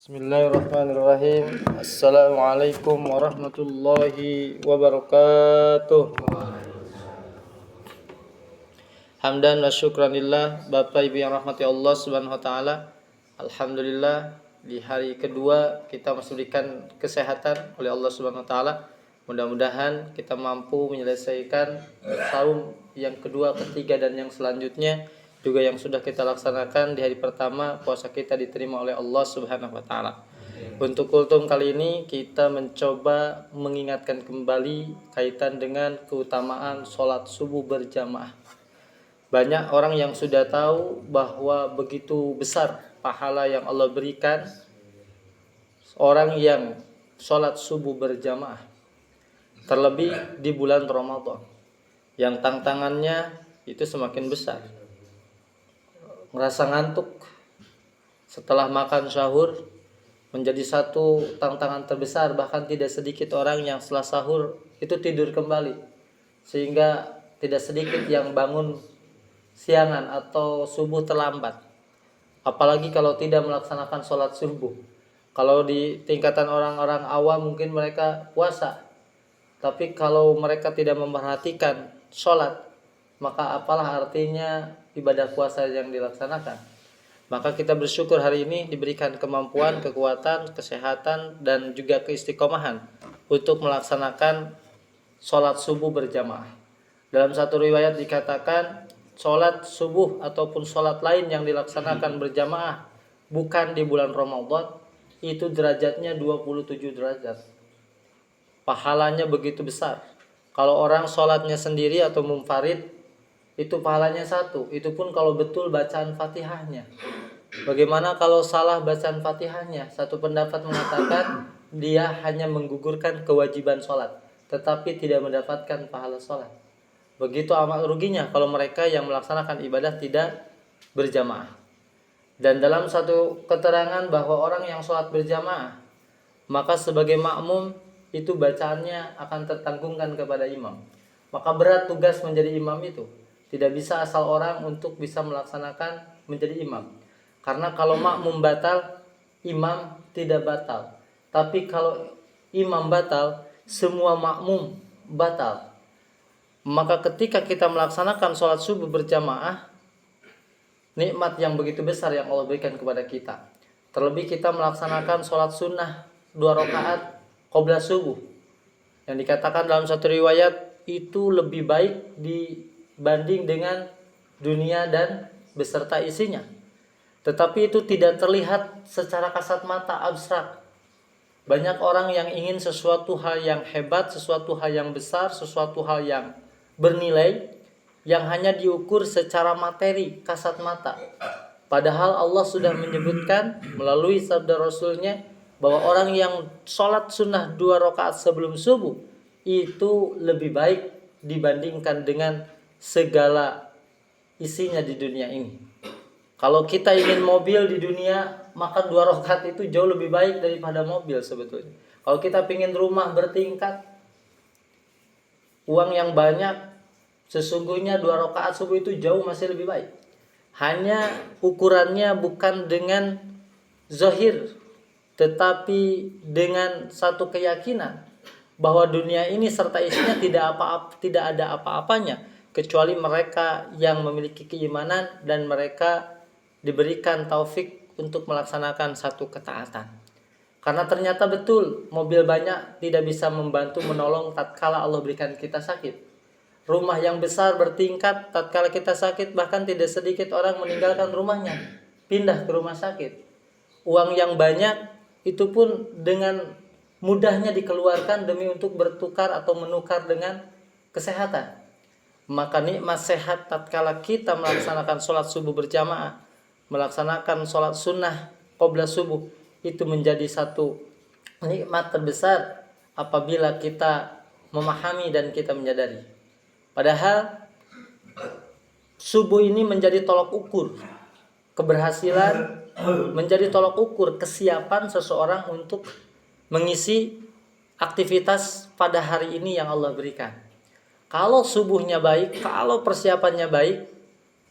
Bismillahirrahmanirrahim. Assalamualaikum warahmatullahi wabarakatuh. Hamdan wa syukranillah. Bapak Ibu yang rahmati Allah Subhanahu wa taala. Alhamdulillah di hari kedua kita masih diberikan kesehatan oleh Allah Subhanahu wa taala. Mudah-mudahan kita mampu menyelesaikan saum yang kedua, ketiga dan yang selanjutnya juga yang sudah kita laksanakan di hari pertama puasa kita diterima oleh Allah Subhanahu wa taala. Untuk kultum kali ini kita mencoba mengingatkan kembali kaitan dengan keutamaan sholat subuh berjamaah. Banyak orang yang sudah tahu bahwa begitu besar pahala yang Allah berikan orang yang sholat subuh berjamaah, terlebih di bulan Ramadan yang tantangannya itu semakin besar. Merasa ngantuk setelah makan sahur menjadi satu tantangan terbesar. Bahkan tidak sedikit orang yang setelah sahur itu tidur kembali, sehingga tidak sedikit yang bangun siangan atau subuh terlambat. Apalagi kalau tidak melaksanakan sholat subuh. Kalau di tingkatan orang-orang awam mungkin mereka puasa, tapi kalau mereka tidak memperhatikan sholat, maka apalah artinya ibadah puasa yang dilaksanakan. Maka kita bersyukur hari ini diberikan kemampuan, kekuatan, kesehatan dan juga keistiqomahan untuk melaksanakan sholat subuh berjamaah. Dalam satu riwayat dikatakan sholat subuh ataupun sholat lain yang dilaksanakan berjamaah bukan di bulan Ramadan itu derajatnya 27 derajat. Pahalanya begitu besar. Kalau orang sholatnya sendiri atau munfarid itu pahalanya satu, itu pun kalau betul bacaan Fatihahnya. Bagaimana kalau salah bacaan Fatihahnya? Satu pendapat mengatakan dia hanya menggugurkan kewajiban sholat, tetapi tidak mendapatkan pahala sholat. Begitu amat ruginya kalau mereka yang melaksanakan ibadah tidak berjamaah. Dan dalam satu keterangan bahwa orang yang sholat berjamaah, maka sebagai makmum itu bacaannya akan tertanggungkan kepada imam. Maka berat tugas menjadi imam itu. Tidak bisa asal orang untuk bisa melaksanakan menjadi imam. Karena kalau makmum batal, imam tidak batal. Tapi kalau imam batal, semua makmum batal. Maka ketika kita melaksanakan sholat subuh berjamaah, nikmat yang begitu besar yang Allah berikan kepada kita. Terlebih kita melaksanakan sholat sunnah 2 rakaat qabla subuh. Yang dikatakan dalam satu riwayat itu lebih baik dibanding dengan dunia dan beserta isinya. Tetapi itu tidak terlihat secara kasat mata, abstrak. Banyak orang yang ingin sesuatu hal yang hebat, sesuatu hal yang besar, sesuatu hal yang bernilai yang hanya diukur secara materi, kasat mata. Padahal Allah sudah menyebutkan melalui sabda Rasulnya bahwa orang yang sholat sunnah 2 rakaat sebelum subuh itu lebih baik dibandingkan dengan segala isinya di dunia ini. Kalau kita ingin mobil di dunia, maka 2 rakaat itu jauh lebih baik daripada mobil sebetulnya. Kalau kita ingin rumah bertingkat, uang yang banyak, sesungguhnya 2 rakaat subuh itu jauh masih lebih baik. Hanya ukurannya bukan dengan zahir, tetapi dengan satu keyakinan bahwa dunia ini serta isinya tidak ada apa-apanya kecuali mereka yang memiliki keimanan dan mereka diberikan taufik untuk melaksanakan satu ketaatan. Karena ternyata betul mobil banyak tidak bisa membantu menolong tatkala Allah berikan kita sakit. Rumah yang besar bertingkat tatkala kita sakit, bahkan tidak sedikit orang meninggalkan rumahnya, pindah ke rumah sakit. Uang yang banyak itu pun dengan mudahnya dikeluarkan demi untuk bertukar atau menukar dengan kesehatan. Maka nikmat sehat tatkala kita melaksanakan sholat subuh berjamaah, melaksanakan sholat sunnah qabla subuh, itu menjadi satu nikmat terbesar apabila kita memahami dan kita menyadari. Padahal subuh ini menjadi tolok ukur keberhasilan, menjadi tolok ukur kesiapan seseorang untuk mengisi aktivitas pada hari ini yang Allah berikan. Kalau subuhnya baik, kalau persiapannya baik,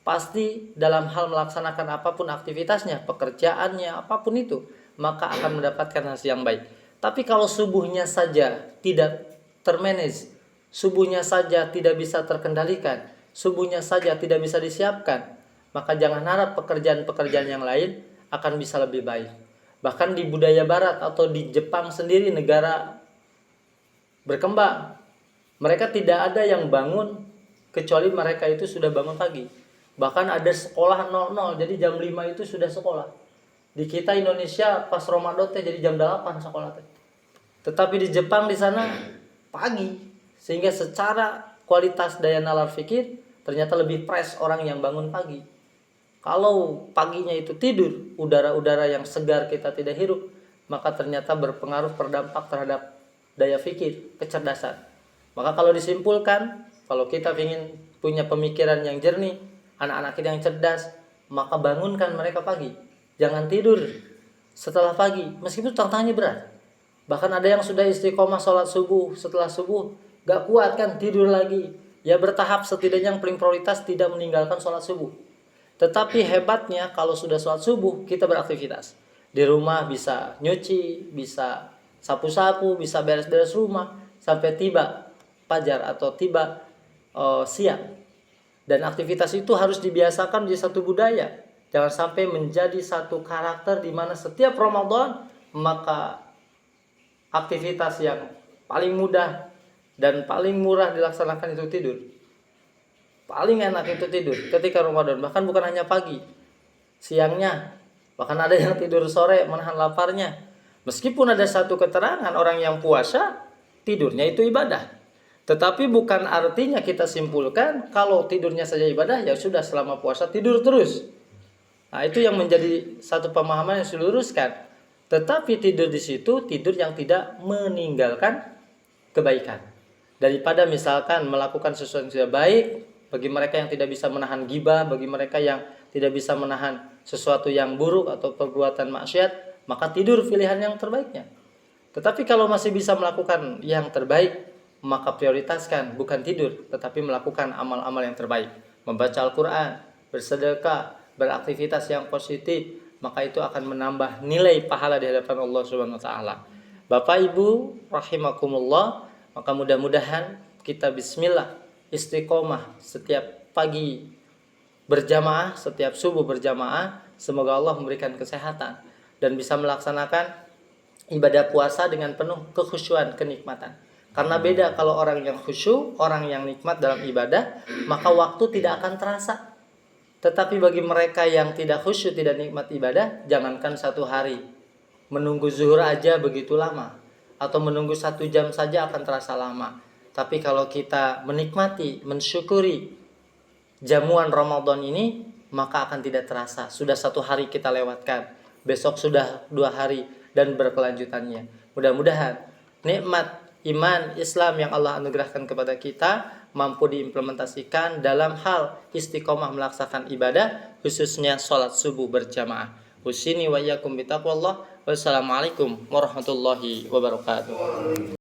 pasti dalam hal melaksanakan apapun aktivitasnya, pekerjaannya, apapun itu, maka akan mendapatkan hasil yang baik. Tapi kalau subuhnya saja tidak termanage, subuhnya saja tidak bisa terkendalikan, subuhnya saja tidak bisa disiapkan, maka jangan harap pekerjaan-pekerjaan yang lain akan bisa lebih baik. Bahkan di budaya barat atau di Jepang sendiri, negara berkembang, mereka tidak ada yang bangun kecuali mereka itu sudah bangun pagi. Bahkan ada sekolah 00, jadi jam 5 itu sudah sekolah. Di kita Indonesia pas Ramadan jadi jam 8 sekolah teh. Tetapi di Jepang di sana pagi, sehingga secara kualitas daya nalar fikir ternyata lebih fresh orang yang bangun pagi. Kalau paginya itu tidur, udara-udara yang segar kita tidak hirup, maka ternyata berpengaruh, berdampak terhadap daya fikir, kecerdasan. Maka kalau disimpulkan, kalau kita ingin punya pemikiran yang jernih, anak-anak kita yang cerdas, maka bangunkan mereka pagi. Jangan tidur setelah pagi, meskipun tantangannya berat. Bahkan ada yang sudah istiqomah sholat subuh, setelah subuh gak kuat kan, tidur lagi. Ya bertahap, setidaknya yang paling prioritas tidak meninggalkan sholat subuh. Tetapi hebatnya kalau sudah sholat subuh, kita beraktivitas. Di rumah bisa nyuci, bisa sapu-sapu, bisa beres-beres rumah, sampai tiba fajar atau tiba siang. Dan aktivitas itu harus dibiasakan di satu budaya. Jangan sampai menjadi satu karakter di mana setiap Ramadan maka aktivitas yang paling mudah dan paling murah dilaksanakan itu tidur. Paling enak itu tidur ketika Ramadan, bahkan bukan hanya pagi, siangnya, bahkan ada yang tidur sore menahan laparnya. Meskipun ada satu keterangan orang yang puasa tidurnya itu ibadah, tetapi bukan artinya kita simpulkan kalau tidurnya saja ibadah, ya sudah selama puasa tidur terus. Nah, itu yang menjadi satu pemahaman yang diluruskan. Tetapi tidur di situ tidur yang tidak meninggalkan kebaikan. Daripada misalkan melakukan sesuatu yang tidak baik, bagi mereka yang tidak bisa menahan ghibah, bagi mereka yang tidak bisa menahan sesuatu yang buruk atau perbuatan maksiat, maka tidur pilihan yang terbaiknya. Tetapi kalau masih bisa melakukan yang terbaik, maka prioritaskan bukan tidur, tetapi melakukan amal-amal yang terbaik. Membaca Al-Quran, bersedekah, beraktivitas yang positif, maka itu akan menambah nilai pahala di hadapan Allah Subhanahu wa taala. Bapak Ibu rahimakumullah, maka mudah-mudahan kita bismillah istiqomah setiap pagi berjamaah, setiap subuh berjamaah. Semoga Allah memberikan kesehatan dan bisa melaksanakan ibadah puasa dengan penuh kekhusyuan, kenikmatan. Karena beda kalau orang yang khusyuk, orang yang nikmat dalam ibadah, maka waktu tidak akan terasa. Tetapi bagi mereka yang tidak khusyuk, tidak nikmat ibadah, jangankan 1 hari, menunggu zuhur aja begitu lama, atau menunggu 1 jam saja akan terasa lama. Tapi kalau kita menikmati, mensyukuri jamuan Ramadan ini, maka akan tidak terasa. Sudah 1 hari kita lewatkan, besok sudah 2 hari, dan berkelanjutannya. Mudah-mudahan nikmat iman Islam yang Allah anugerahkan kepada kita mampu diimplementasikan dalam hal istiqomah melaksanakan ibadah, khususnya sholat subuh berjamaah. Husini wa iyyakum bitaqwallah. Wassalamualaikum warahmatullahi wabarakatuh.